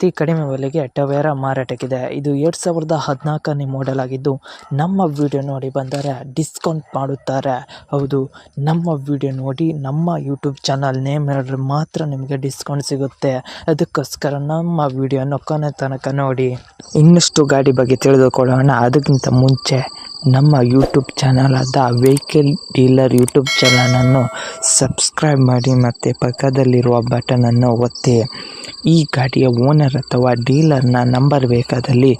ಅತಿ ಕಡಿಮೆ ಬೆಲೆಗೆ ಟವೇರಾ ಮಾರಾಟಕ್ಕಿದೆ. ಇದು 2014ನೇ ಮಾಡೆಲ್ ಆಗಿದ್ದು, ನಮ್ಮ ವಿಡಿಯೋ ನೋಡಿ ಬಂದರೆ ಡಿಸ್ಕೌಂಟ್ ಮಾಡುತ್ತಾರೆ. ಹೌದು, ನಮ್ಮ ವಿಡಿಯೋ ನೋಡಿ ನಮ್ಮ ಯೂಟ್ಯೂಬ್ ಚಾನಲ್ ನೇಮ್ ಹೇಳಿದ್ರೆ ಮಾತ್ರ ನಿಮಗೆ ಡಿಸ್ಕೌಂಟ್ ಸಿಗುತ್ತೆ. ಅದಕ್ಕೋಸ್ಕರ ನಮ್ಮ ವಿಡಿಯೋನ ಕೊನೆ ತನಕ ನೋಡಿ. ಇನ್ನಷ್ಟು ಗಾಡಿ ಬಗ್ಗೆ ತಿಳಿದುಕೊಳ್ಳೋಣ. ಅದಕ್ಕಿಂತ ಮುಂಚೆ ನಮ್ಮ ಯೂಟ್ಯೂಬ್ ಚಾನಲ್ ಆದ ವೆಹಿಕಲ್ ಡೀಲರ್ ಯೂಟ್ಯೂಬ್ ಚಾನಲನ್ನು ಸಬ್ಸ್ಕ್ರೈಬ್ ಮಾಡಿ ಮತ್ತು ಪಕ್ಕದಲ್ಲಿರುವ ಬಟನನ್ನು ಒತ್ತಿ. ಈ ಗಾಡಿಯ ಓನರ್ ಅಥವಾ ಡೀಲರ್ನ ನಂಬರ್ ಬೇಕಾದಲ್ಲಿ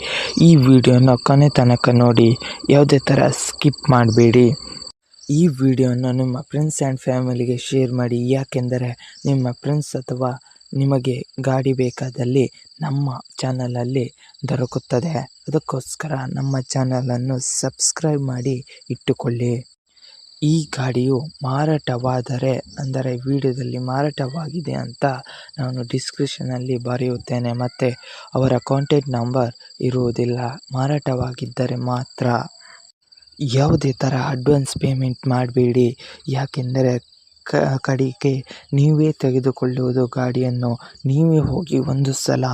ಈ ವಿಡಿಯೋನ ಕೊನೆ ತನಕ ನೋಡಿ, ಯಾವುದೇ ಥರ ಸ್ಕಿಪ್ ಮಾಡಬೇಡಿ. ಈ ವಿಡಿಯೋನ ನಿಮ್ಮ ಫ್ರೆಂಡ್ಸ್ ಆ್ಯಂಡ್ ಫ್ಯಾಮಿಲಿಗೆ ಶೇರ್ ಮಾಡಿ. ಯಾಕೆಂದರೆ ನಿಮ್ಮ ಫ್ರೆಂಡ್ಸ್ ಅಥವಾ ನಿಮಗೆ ಗಾಡಿ ಬೇಕಾದಲ್ಲಿ ನಮ್ಮ ಚಾನಲಲ್ಲಿ ದೊರಕುತ್ತದೆ. ಅದಕ್ಕೋಸ್ಕರ ನಮ್ಮ ಚಾನಲನ್ನು ಸಬ್ಸ್ಕ್ರೈಬ್ ಮಾಡಿ ಇಟ್ಟುಕೊಳ್ಳಿ. ಈ ಗಾಡಿಯು ಮಾರಾಟವಾದರೆ, ಅಂದರೆ ವಿಡಿಯೋದಲ್ಲಿ ಮಾರಾಟವಾಗಿದೆ ಅಂತ ನಾನು ಡಿಸ್ಕ್ರಿಪ್ಷನಲ್ಲಿ ಬರೆಯುತ್ತೇನೆ ಮತ್ತು ಅವರ ಕಾಂಟ್ಯಾಕ್ಟ್ ನಂಬರ್ ಇರುವುದಿಲ್ಲ. ಮಾರಾಟವಾಗಿದ್ದರೆ ಮಾತ್ರ. ಯಾವುದೇ ಥರ ಅಡ್ವಾನ್ಸ್ ಪೇಮೆಂಟ್ ಮಾಡಬೇಡಿ. ಯಾಕೆಂದರೆ ಕಡೆಗೆ ನೀವೇ ತೆಗೆದುಕೊಳ್ಳುವುದು ಗಾಡಿಯನ್ನು. ನೀವೇ ಹೋಗಿ ಒಂದು ಸಲ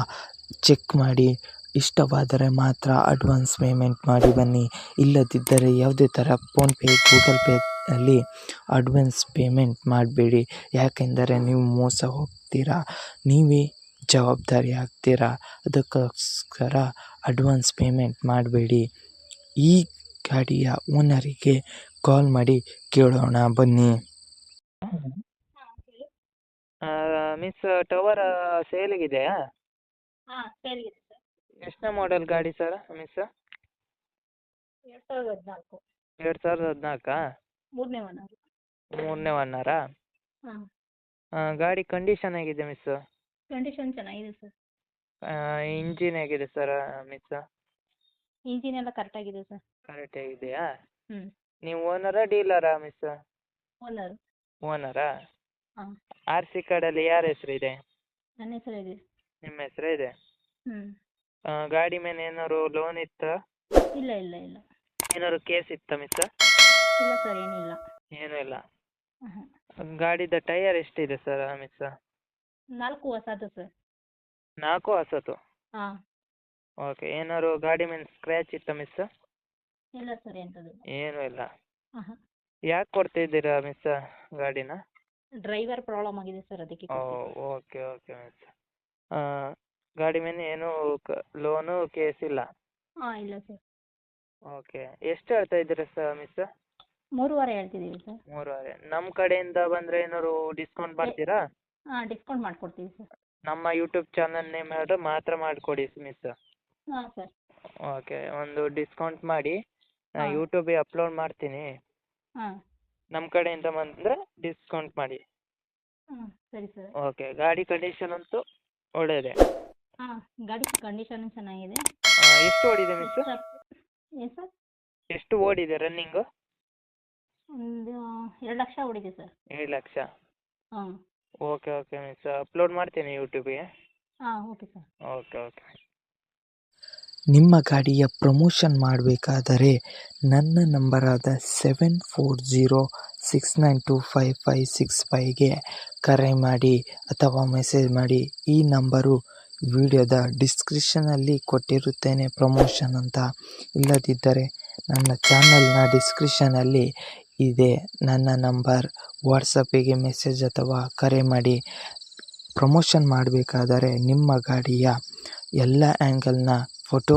ಚೆಕ್ ಮಾಡಿ, ಇಷ್ಟವಾದರೆ ಮಾತ್ರ ಅಡ್ವಾನ್ಸ್ ಪೇಮೆಂಟ್ ಮಾಡಿ ಬನ್ನಿ. ಇಲ್ಲದಿದ್ದರೆ ಯಾವುದೇ ಥರ ಫೋನ್ಪೇ, ಗೂಗಲ್ ಪೇ ಅಲ್ಲಿ ಅಡ್ವಾನ್ಸ್ ಪೇಮೆಂಟ್ ಮಾಡಬೇಡಿ. ಯಾಕೆಂದರೆ ನೀವು ಮೋಸ ಹೋಗ್ತೀರಾ, ನೀವೇ ಜವಾಬ್ದಾರಿ ಆಗ್ತೀರಾ. ಅದಕ್ಕೋಸ್ಕರ ಅಡ್ವಾನ್ಸ್ ಪೇಮೆಂಟ್ ಮಾಡಬೇಡಿ. ಈ ಗಾಡಿಯ ಓನರಿಗೆ ಕಾಲ್ ಮಾಡಿ ಕೇಳೋಣ ಬನ್ನಿ. ಮಿಸ್, ಟವರ್ ಸೇಲಿಗಿದೆಯಾ? ಹಾಂ, ಸೇಲ್ಗಿದೆ ಸರ್. ಎಷ್ಟನೇ ಮಾಡೆಲ್ ಗಾಡಿ ಸರ್ ಮಿಸ್? 2014 2014? ಮೂರನೇ ಓನರ್. ಮೂರನೇ ಓನರಾ? ಹಾಂ, ಗಾಡಿ ಕಂಡೀಷನ್ ಹೇಗಿದೆ ಮಿಸ್? ಕಂಡೀಷನ್ ಚೆನ್ನಾಗಿದೆ ಸರ್. ಇಂಜಿನ್ ಹೇಗಿದೆ ಸರ್ ಮಿಸ್? ಇಂಜಿನ್ ಎಲ್ಲ ಕರೆಕ್ಟಾಗಿದೆ ಸರ್. ಕರೆಕ್ಟ್ ಆಗಿದೆಯಾ? ಹ್ಞೂ, ನೀವು ಓನರಾ ಡೀಲರಾ ಮಿಸ್? ಓನರ್. ಓನರಾ? ಹಾಂ, ಆರ್ ಸಿ ಕಾರ್ಡಲ್ಲಿ ಯಾರ ಹೆಸರು ಇದೆ? ನನ್ನ ಹೆಸರು ಇದೆ. ನಿಮ್ಮ ಹೆಸರು ಇದೆ? ಹ್ಞೂ, ಗಾಡಿ ಮೇಲೆ ಏನಾದ್ರು ಲೋನ್ ಇತ್ತಾ? ಇಲ್ಲ ಇಲ್ಲ ಇಲ್ಲ ಏನಾದ್ರು ಕೇಸ್ ಇತ್ತಾ ಮಿಸ್? ಇಲ್ಲ ಸರ್, ಏನಿಲ್ಲ. ಏನೂ ಇಲ್ಲ. ಹಾಂ, ಗಾಡಿದ ಟೈಯರ್ ಎಷ್ಟಿದೆ ಸರ್ ಮಿಸ್? 4 ಹೊಸದು ಸರ್. 4 ಹೊಸತು? ಹಾಂ, ಓಕೆ. ಏನಾದ್ರು ಗಾಡಿ ಮೇಲೆ ಸ್ಕ್ರ್ಯಾಚ್ ಇತ್ತಾ ಮಿಸ್? ಇಲ್ಲ ಸರ್, ಎಂಥದ್ದು. ಏನೂ ಇಲ್ಲ. ಹಾಂ ಹಾಂ, ಯಾಕೆ ಕೊಡ್ತಿದ್ದೀರಾ ಮಿಸ್ ಗಾಡಿನ? ಡ್ರೈವರ್ ಪ್ರಾಬ್ಲಮ್ ಆಗಿದೆ ಸರ್, ಅದಕ್ಕೆ ಕೊಡ್ತಿದ್ದೀನಿ. Okay okay miss. ಗಾಡಿ ಮೇಲೆ ಏನೂ ಲೋನು ಕೇಸ್ ಇಲ್ಲ? ಹಾಂ, ಇಲ್ಲ ಸರ್. ಓಕೆ. ಎಷ್ಟು ಹೇಳ್ತಾ ಇದ್ದೀರಾ ಸರ್ ಮಿಸ್? 3.5 ಹೇಳ್ತಿದ್ದೀವಿ ಸರ್. 3.5. ನಮ್ಮ ಕಡೆಯಿಂದ ಬಂದರೆ ಏನಾದ್ರು ಡಿಸ್ಕೌಂಟ್ ಮಾಡ್ತೀರಾ? ಹಾಂ, ಡಿಸ್ಕೌಂಟ್ ಮಾಡಿಕೊಡ್ತೀವಿ ಸರ್. ನಮ್ಮ ಯೂಟ್ಯೂಬ್ ಚಾನಲ್ ನೇಮ್ ಹೇಳಿದ್ರೆ ಮಾತ್ರ ಮಾಡಿಕೊಡಿ ಮಿಸ್. ಹಾಂ ಸರ್. ಓಕೆ. ಒಂದು ಡಿಸ್ಕೌಂಟ್ ಮಾಡಿ ಹಾಂ. ಯೂಟ್ಯೂಬಿಗೆ ಅಪ್ಲೋಡ್ ಮಾಡ್ತೀನಿ. ಹಾಂ ನಮ್ಮ ಕಡೆಯಿಂದ ಬಂದರೆ ಡಿಸ್ಕೌಂಟ್ ಮಾಡಿ. ಹಾಂ, ಸರಿ ಸರ್. ಓಕೆ. ಗಾಡಿ ಕಂಡೀಷನ್ ಅಂತೂ ಒಳ್ಳೆಯದೇ. ಹಾಂ, ಗಾಡಿ ಕಂಡೀಷನ್ ಚೆನ್ನಾಗಿದೆ. ಎಷ್ಟು ಓಡಿದೆ ಮಿಸ್? ಏನು ಸರ್? ಎಷ್ಟು ಓಡಿದೆ ರನ್ನಿಂಗು? ಒಂದು 2 ಲಕ್ಷ ಓಡಿದೆ ಸರ್. 7 ಲಕ್ಷ? ಹಾಂ. Okay okay miss. ಅಪ್ಲೋಡ್ ಮಾಡ್ತೀನಿ ಯೂಟ್ಯೂಬಿಗೆ. ಹಾಂ, ಓಕೆ ಸರ್. Okay okay. ನಿಮ್ಮ ಗಾಡಿಯ ಪ್ರಮೋಷನ್ ಮಾಡಬೇಕಾದರೆ ನನ್ನ ನಂಬರಾದ 7406925565ಗೆ ಕರೆ ಮಾಡಿ ಅಥವಾ ಮೆಸೇಜ್ ಮಾಡಿ. ಈ ನಂಬರು ವಿಡಿಯೋದ ಡಿಸ್ಕ್ರಿಪ್ಷನಲ್ಲಿ ಕೊಟ್ಟಿರುತ್ತೇನೆ ಪ್ರಮೋಷನ್ ಅಂತ. ಇಲ್ಲದಿದ್ದರೆ ನನ್ನ ಚಾನಲ್ನ ಡಿಸ್ಕ್ರಿಪ್ಷನಲ್ಲಿ ಇದೆ ನನ್ನ ನಂಬರ್. ವಾಟ್ಸಪ್ಪಿಗೆ ಮೆಸೇಜ್ ಅಥವಾ ಕರೆ ಮಾಡಿ. ಪ್ರಮೋಷನ್ ಮಾಡಬೇಕಾದರೆ ನಿಮ್ಮ ಗಾಡಿಯ ಎಲ್ಲ ಆ್ಯಂಗಲ್ನ ಫೋಟೋ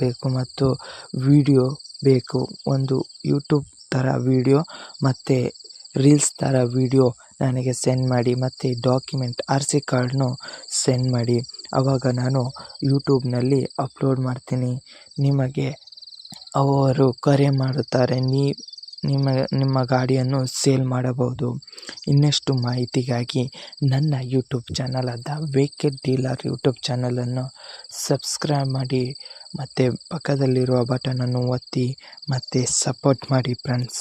ಬೇಕು ಮತ್ತು ವಿಡಿಯೋ ಬೇಕು. ಒಂದು ಯೂಟ್ಯೂಬ್ ಥರ ವಿಡಿಯೋ ಮತ್ತು ರೀಲ್ಸ್ ಥರ ವಿಡಿಯೋ ನನಗೆ ಸೆಂಡ್ ಮಾಡಿ ಮತ್ತು ಡಾಕ್ಯುಮೆಂಟ್ RC ಕಾರ್ಡ್ನು ಸೆಂಡ್ ಮಾಡಿ. ಆವಾಗ ನಾನು ಯೂಟ್ಯೂಬ್ನಲ್ಲಿ ಅಪ್ಲೋಡ್ ಮಾಡ್ತೀನಿ. ನಿಮಗೆ ಅವರು ಕರೆ ಮಾಡುತ್ತಾರೆ. ನಿಮ್ಮ ಗಾಡಿಯನ್ನು ಸೇಲ್ ಮಾಡಬಹುದು. ಇನ್ನಷ್ಟು ಮಾಹಿತಿಗಾಗಿ ನನ್ನ ಯೂಟ್ಯೂಬ್ ಚಾನಲ್ ಆದ ವೆಹಿಕಲ್ ಡೀಲರ್ ಯೂಟ್ಯೂಬ್ ಚಾನಲನ್ನು ಸಬ್ಸ್ಕ್ರೈಬ್ ಮಾಡಿ ಮತ್ತು ಪಕ್ಕದಲ್ಲಿರುವ ಬಟನನ್ನು ಒತ್ತಿ ಮತ್ತು ಸಪೋರ್ಟ್ ಮಾಡಿ ಫ್ರೆಂಡ್ಸ್.